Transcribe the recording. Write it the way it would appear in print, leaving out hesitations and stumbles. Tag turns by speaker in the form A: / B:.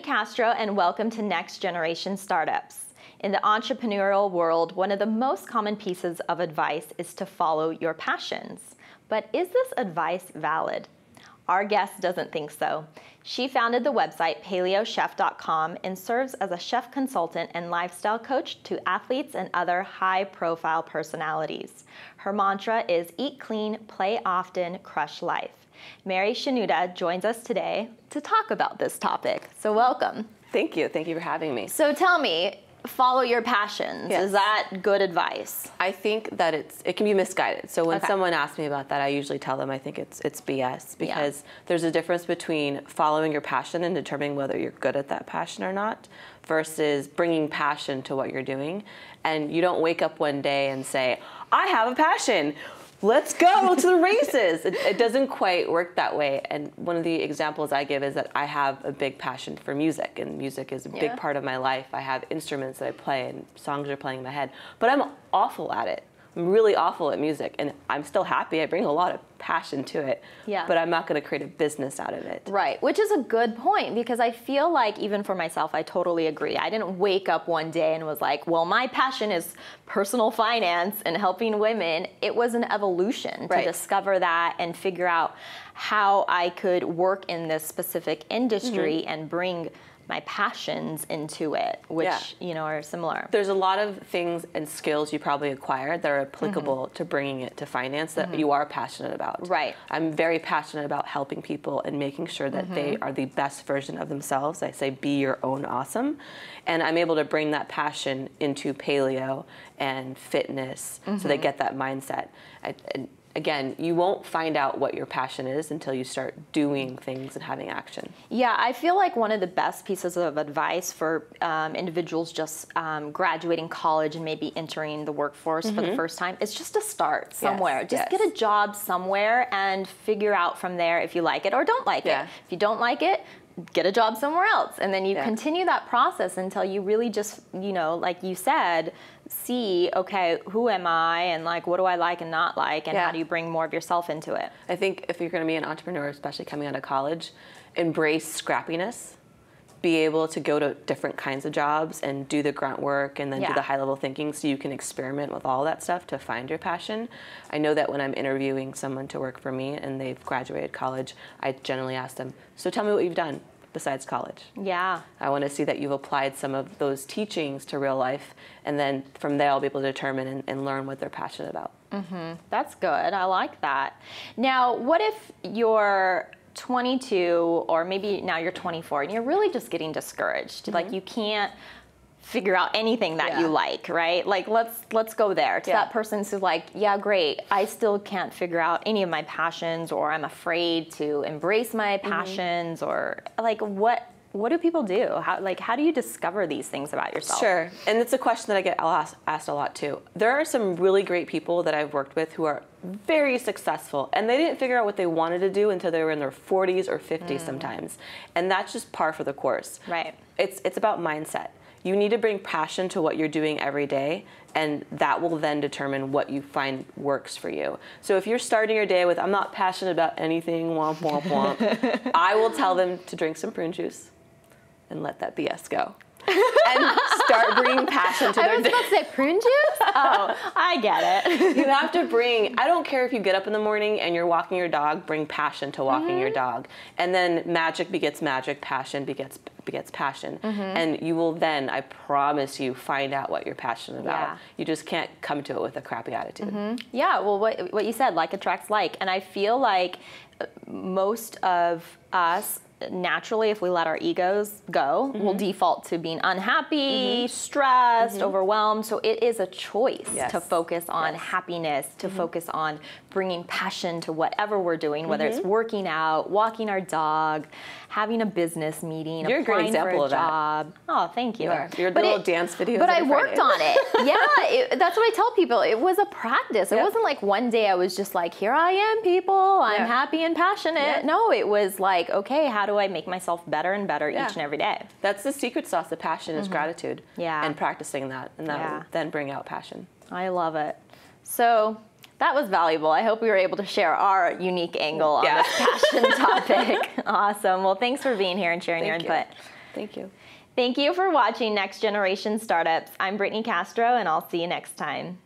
A: Castro, and welcome to Next Generation Startups. In the entrepreneurial world, one of the most common pieces of advice is to follow your passions. But is this advice valid? Our guest doesn't think so. She founded the website PaleoChef.com and serves as a chef consultant and lifestyle coach to athletes and other high-profile personalities. Her mantra is eat clean, play often, crush life. Mary Shenouda joins us today to talk about this topic. So welcome.
B: Thank you. Thank you for having me.
A: So tell me, follow your passions.
B: Yes.
A: Is that good advice?
B: I think that it can be misguided. So when someone asks me about that, I usually tell them I think it's BS, because there's a difference between following your passion and determining whether you're good at that passion or not versus bringing passion to what you're doing. And you don't wake up one day and say, I have a passion. Let's go to the races. It doesn't quite work that way. And one of the examples I give is that I have a big passion for music, and music is a big part of my life. I have instruments that I play and songs are playing in my head, but I'm awful at it. I'm really awful at music, and I'm still happy. I bring a lot of passion to it, but I'm not going to create a business out of it.
A: Right, which is a good point, because I feel like even for myself, I totally agree. I didn't wake up one day and was like, well, my passion is personal finance and helping women. It was an evolution to discover that and figure out how I could work in this specific industry and bring my passions into it, which you know, are similar.
B: There's a lot of things and skills you probably acquired that are applicable to bringing it to finance that you are passionate about.
A: Right.
B: I'm very passionate about helping people and making sure that they are the best version of themselves. I say be your own awesome. And I'm able to bring that passion into paleo and fitness so they get that mindset. Again, you won't find out what your passion is until you start doing things and having action.
A: Yeah, I feel like one of the best pieces of advice for individuals just graduating college and maybe entering the workforce for the first time is just to start somewhere. Just get a job somewhere and figure out from there if you like it or don't like it. If you don't like it, get a job somewhere else. And then you continue that process until you really just, you know, like you said, see, okay, who am I, and like, what do I like and not like, and how do you bring more of yourself into it?
B: I think if you're going to be an entrepreneur, especially coming out of college, embrace scrappiness. Be able to go to different kinds of jobs and do the grunt work and then do the high-level thinking so you can experiment with all that stuff to find your passion. I know that when I'm interviewing someone to work for me and they've graduated college, I generally ask them, so tell me what you've done besides college.
A: Yeah.
B: I want to see that you've applied some of those teachings to real life, and then from there I'll be able to determine and learn what they're passionate about.
A: That's good. I like that. Now, what if you're 22, or maybe now you're 24, and you're really just getting discouraged? Like, you can't figure out anything that you like, right? Like, let's go there to that person who's like, yeah, great, I still can't figure out any of my passions, or I'm afraid to embrace my passions, or like, what do people do? How do you discover these things about yourself?
B: Sure, and it's a question that I get asked a lot too. There are some really great people that I've worked with who are very successful, and they didn't figure out what they wanted to do until they were in their 40s or 50s sometimes, and that's just par for the course. Right. It's about mindset. You need to bring passion to what you're doing every day, and that will then determine what you find works for you. So if you're starting your day with, I'm not passionate about anything, womp, womp, womp, I will tell them to drink some prune juice and let that BS go. And start bringing passion to their day.
A: I was about to say prune juice? Oh, I get it.
B: You have to bring, I don't care if you get up in the morning and you're walking your dog, bring passion to walking your dog. And then magic begets magic, passion begets passion. And you will then, I promise you, find out what you're passionate about. You just can't come to it with a crappy attitude.
A: Yeah, well, what you said, like attracts like. And I feel like most of us, naturally, if we let our egos go, we'll default to being unhappy, stressed, overwhelmed. So it is a choice to focus on happiness, to focus on bringing passion to whatever we're doing, whether it's working out, walking our dog, having a business meeting,
B: You're a great example
A: for a
B: of that.
A: job. Oh, thank you.
B: Your little dance videos.
A: But I worked on it. Yeah, that's what I tell people. It was a practice. It wasn't like one day I was just like, here I am, people. I'm happy and passionate. No, it was like, okay, how do I make myself better and better each and every day?
B: That's the secret sauce of passion is gratitude. And practicing that. And that will then bring out passion.
A: I love it. So that was valuable. I hope we were able to share our unique angle on this passion topic. Awesome. Well, thanks for being here and sharing your input.
B: Thank you.
A: Thank you for watching Next Generation Startups. I'm Brittany Castro, and I'll see you next time.